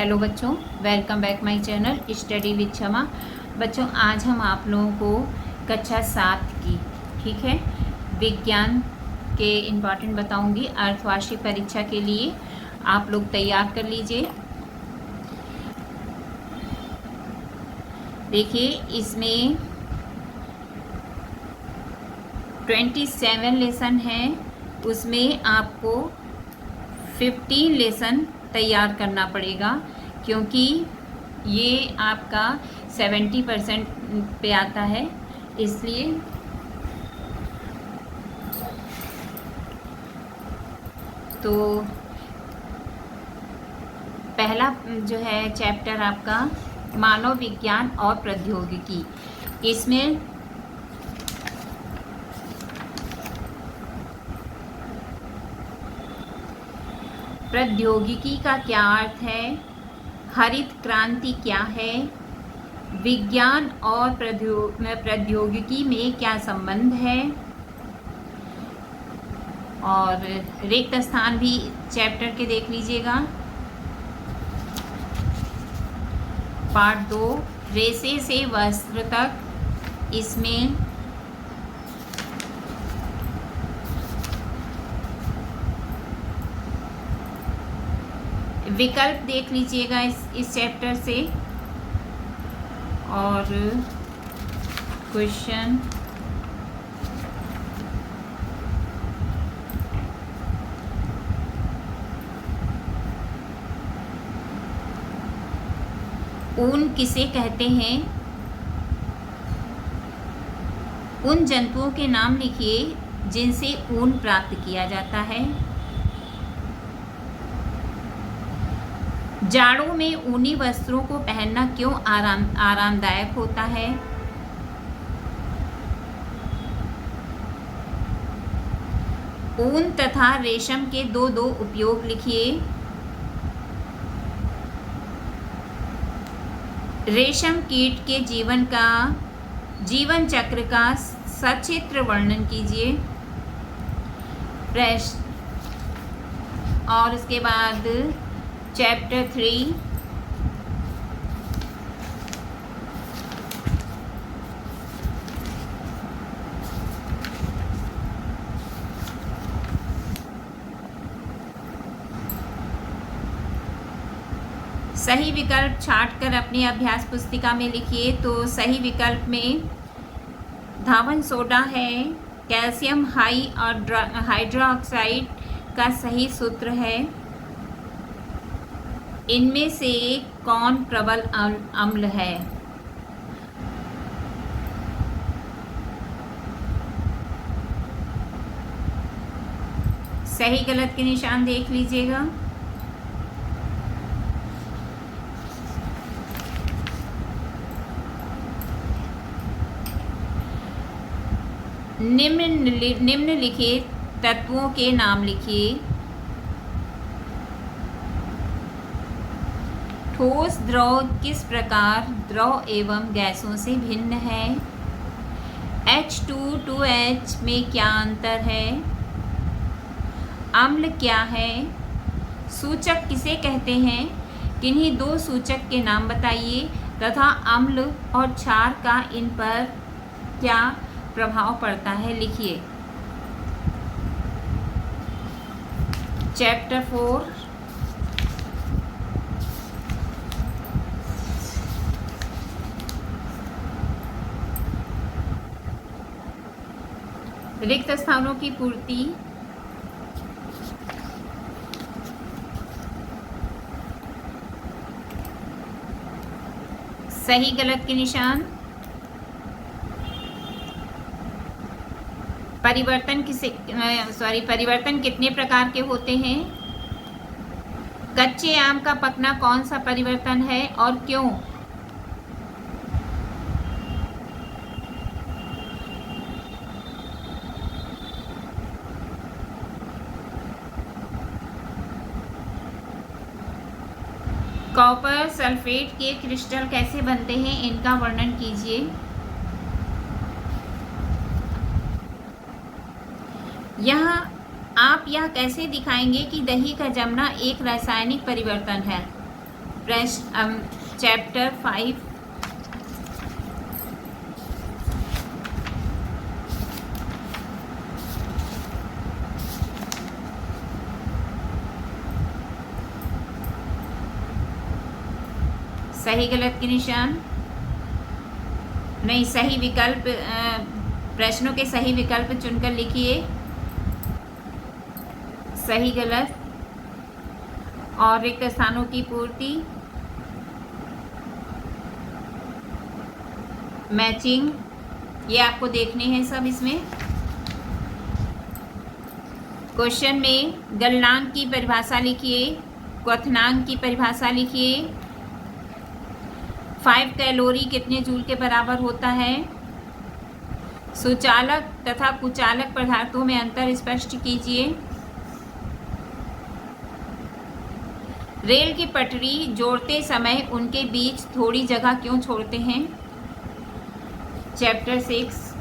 Hello बच्चों, welcome back my channel study with क्षमा। बच्चों, आज हम आप लोगों को कक्षा 7 की ठीक है विज्ञान के इम्पॉर्टेंट बताऊंगी। अर्धवार्षिक परीक्षा के लिए आप लोग तैयार कर लीजिए। देखिए, इसमें 27 लेसन है, उसमें आपको 15 लेसन तैयार करना पड़ेगा, क्योंकि ये आपका 70% पे आता है, इसलिए तो पहला जो है चैप्टर आपका मानव विज्ञान और प्रौद्योगिकी। इसमें प्रौद्योगिकी का क्या अर्थ है, हरित क्रांति क्या है, विज्ञान और प्रौद्योगिकी में क्या संबंध है, और रिक्त स्थान भी चैप्टर के देख लीजिएगा। पार्ट 2 रेशे से वस्त्र तक, इसमें विकल्प देख लीजिएगा इस चैप्टर से, और क्वेश्चन ऊन किसे कहते हैं, उन जंतुओं के नाम लिखिए जिनसे ऊन प्राप्त किया जाता है। जाड़ों में ऊनी वस्त्रों को पहनना क्यों आरामदायक होता है। ऊन तथा रेशम के दो उपयोग लिखिए। रेशम कीट के जीवन चक्र का सचित्र वर्णन कीजिए। और उसके बाद चैप्टर 3 सही विकल्प छांट कर अपनी अभ्यास पुस्तिका में लिखिए। तो सही विकल्प में धावन सोडा है, कैल्शियम हाइड्रोक्साइड का सही सूत्र है। इनमें से कौन प्रबल अम्ल है। सही गलत के निशान देख लीजिएगा। निम्नलिखित तत्वों के नाम लिखिए। ठोस द्रव किस प्रकार द्रव एवं गैसों से भिन्न है। H2 में क्या अंतर है। अम्ल क्या है। सूचक किसे कहते हैं, किन्हीं दो सूचक के नाम बताइए, तथा अम्ल और क्षार का इन पर क्या प्रभाव पड़ता है, लिखिए। चैप्टर 4 रिक्त स्थानों की पूर्ति। सही गलत के निशान। परिवर्तन कितने प्रकार के होते हैं। कच्चे आम का पकना कौन सा परिवर्तन है और क्यों। कॉपर सल्फेट के क्रिस्टल कैसे बनते हैं, इनका वर्णन कीजिए। आप यह कैसे दिखाएंगे कि दही का जमना एक रासायनिक परिवर्तन है। चैप्टर 5 सही गलत के निशान नहीं, सही विकल्प, प्रश्नों के सही विकल्प चुनकर लिखिए, सही गलत और रिक्त स्थानों की पूर्ति, मैचिंग, ये आपको देखने हैं सब। इसमें क्वेश्चन में गलनांक की परिभाषा लिखिए, क्वथनांक की परिभाषा लिखिए, 5 कैलोरी कितने जूल के बराबर होता है, सुचालक तथा कुचालक पदार्थों में अंतर स्पष्ट कीजिए, रेल की पटरी जोड़ते समय उनके बीच थोड़ी जगह क्यों छोड़ते हैं, चैप्टर 6,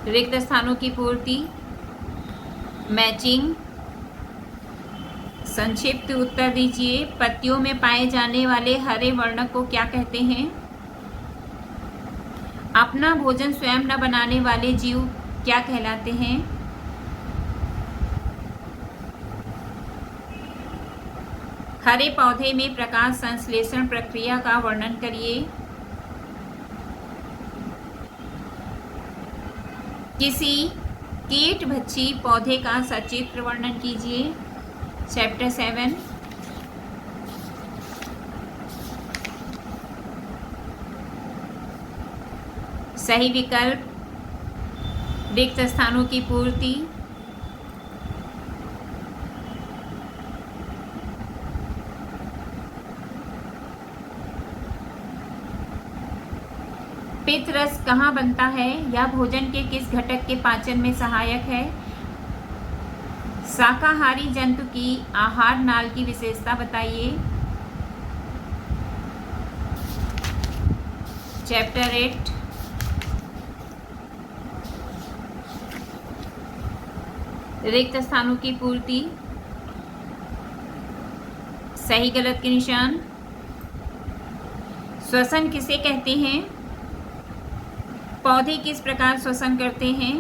रिक्त स्थानों की पूर्ति, मैचिंग, संक्षिप्त उत्तर दीजिए, पत्तियों में पाए जाने वाले हरे वर्णक को क्या कहते हैं, अपना भोजन स्वयं न बनाने वाले जीव क्या कहलाते हैं, हरे पौधे में प्रकाश संश्लेषण प्रक्रिया का वर्णन करिए, किसी कीटभक्षी पौधे का सचित्र वर्णन कीजिए, चैप्टर 7, सही विकल्प, रिक्त स्थानों की पूर्ति, पित्त रस कहाँ बनता है, यह भोजन के किस घटक के पाचन में सहायक है, शाकाहारी जंतु की आहार नाल की विशेषता बताइए, चैप्टर 8, रिक्त स्थानों की पूर्ति, सही गलत के निशान, श्वसन किसे कहते हैं, पौधे किस प्रकार श्वसन करते हैं,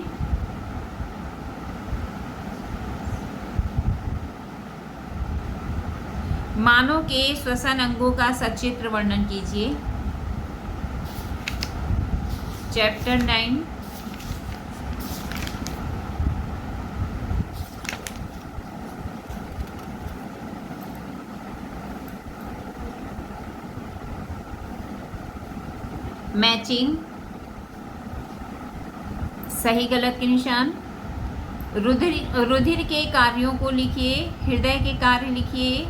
मानव के श्वसन अंगों का सचित्र वर्णन कीजिए, चैप्टर 9, मैचिंग, सही गलत के निशान, रुधिर के कार्यों को लिखिए, हृदय के कार्य लिखिए,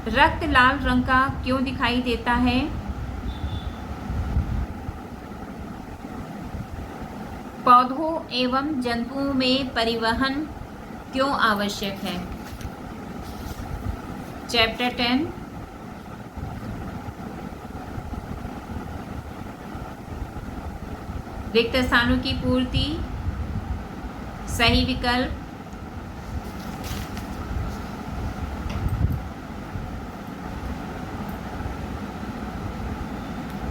रक्त लाल रंग का क्यों दिखाई देता है, पौधों एवं जंतुओं में परिवहन क्यों आवश्यक है, चैप्टर 10, रिक्त स्थानों की पूर्ति, सही विकल्प,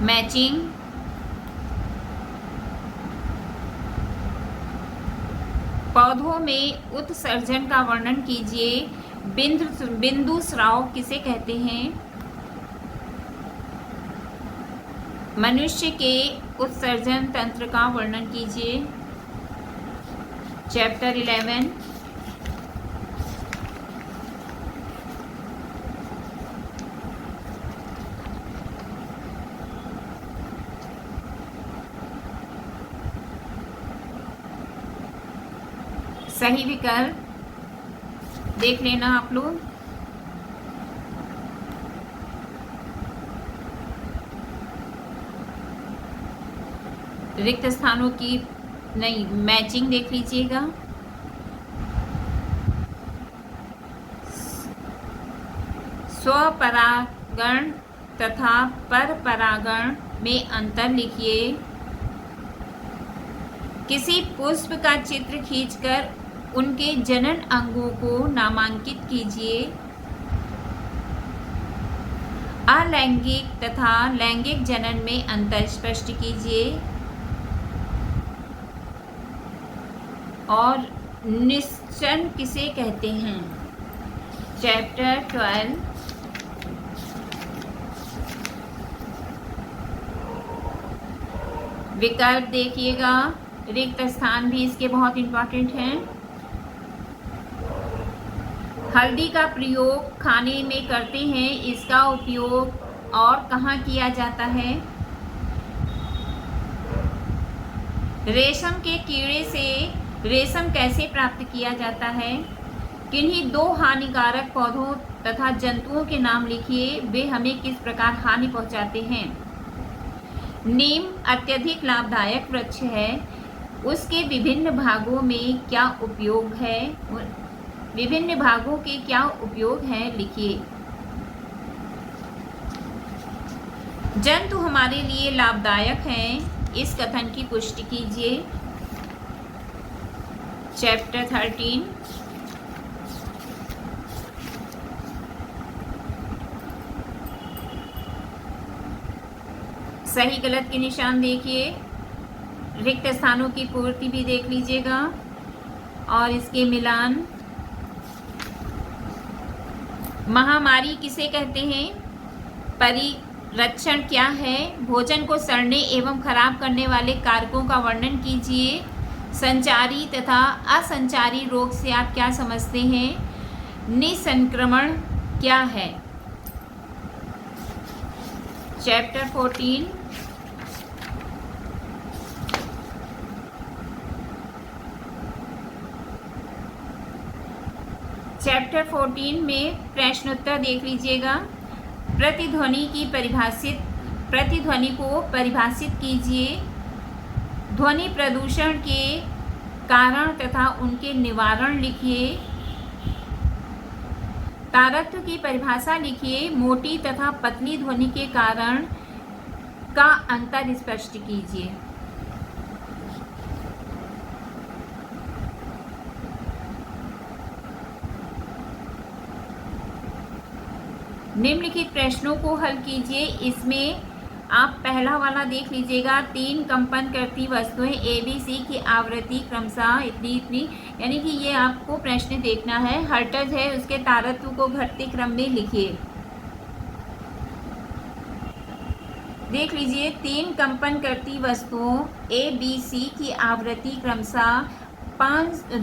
मैचिंग, पौधों में उत्सर्जन का वर्णन कीजिए, बिंदु स्राव किसे कहते हैं, मनुष्य के उत्सर्जन तंत्र का वर्णन कीजिए, चैप्टर 11, सही विकल्प देख लेना आप लोग, रिक्त स्थानों की नहीं, मैचिंग देख लीजिएगा, स्वपरागण तथा परपरागण में अंतर लिखिए, किसी पुष्प का चित्र खींचकर उनके जनन अंगों को नामांकित कीजिए। अलैंगिक तथा लैंगिक जनन में अंतर स्पष्ट कीजिए। और निश्चन किसे कहते हैं? चैप्टर 12 विकल्प देखिएगा, रिक्त स्थान भी इसके बहुत इंपॉर्टेंट हैं। हल्दी का प्रयोग खाने में करते हैं, इसका उपयोग और कहाँ किया जाता है? रेशम के कीड़े से रेशम कैसे प्राप्त किया जाता है? किन्हीं दो हानिकारक पौधों तथा जंतुओं के नाम लिखिए, वे हमें किस प्रकार हानि पहुंचाते हैं? नीम अत्यधिक लाभदायक वृक्ष है, उसके विभिन्न भागों में क्या उपयोग है? विभिन्न भागों के क्या उपयोग हैं, लिखिए। जंतु हमारे लिए लाभदायक हैं, इस कथन की पुष्टि कीजिए। चैप्टर 13 सही गलत के निशान देखिए, रिक्त स्थानों की पूर्ति भी देख लीजिएगा और इसके मिलान। महामारी किसे कहते हैं? परिरक्षण क्या है? भोजन को सड़ने एवं खराब करने वाले कारकों का वर्णन कीजिए। संचारी तथा असंचारी रोग से आप क्या समझते हैं? निसंक्रमण क्या है? चैप्टर 14 चैप्टर 14 में प्रश्नोत्तर देख लीजिएगा। प्रतिध्वनि को परिभाषित कीजिए। ध्वनि प्रदूषण के कारण तथा उनके निवारण लिखिए। तारत्व की परिभाषा लिखिए। मोटी तथा पतली ध्वनि के कारण का अंतर स्पष्ट कीजिए। निम्नलिखित प्रश्नों को हल कीजिए। इसमें आप पहला वाला देख लीजिएगा, 3 कंपन करती वस्तुएं ABC की आवृत्ति क्रमशः इतनी, यानी कि ये आपको प्रश्न देखना है। हर्ट्ज है, उसके तारत्व को घटते क्रम में लिखिए। देख लीजिए, 3 कंपन करती वस्तुओं ABC की आवृत्ति क्रमशः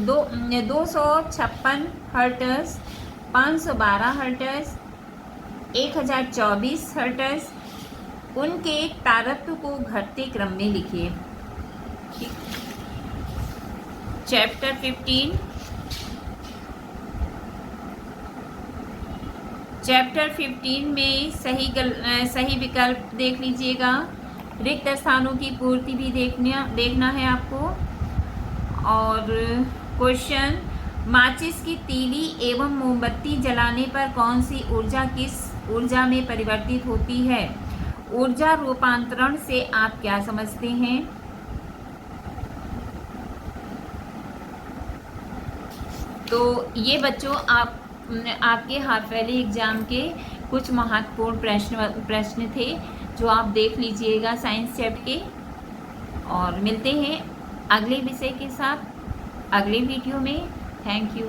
256 हर्ट्ज, 512 हर्ट्ज, 1024 हर्ट्ज, उनके तारत्व को घटते क्रम में लिखिए। चैप्टर 15 में सही विकल्प देख लीजिएगा। रिक्त स्थानों की पूर्ति भी देखना है आपको। और क्वेश्चन, माचिस की तीली एवं मोमबत्ती जलाने पर कौन सी ऊर्जा किस ऊर्जा में परिवर्तित होती है? ऊर्जा रूपांतरण से आप क्या समझते हैं? तो ये बच्चों आपके हाफ ईयरली एग्जाम के कुछ महत्वपूर्ण प्रश्न थे जो आप देख लीजिएगा साइंस चैप्टर के। और मिलते हैं अगले विषय के साथ अगले वीडियो में। Thank you.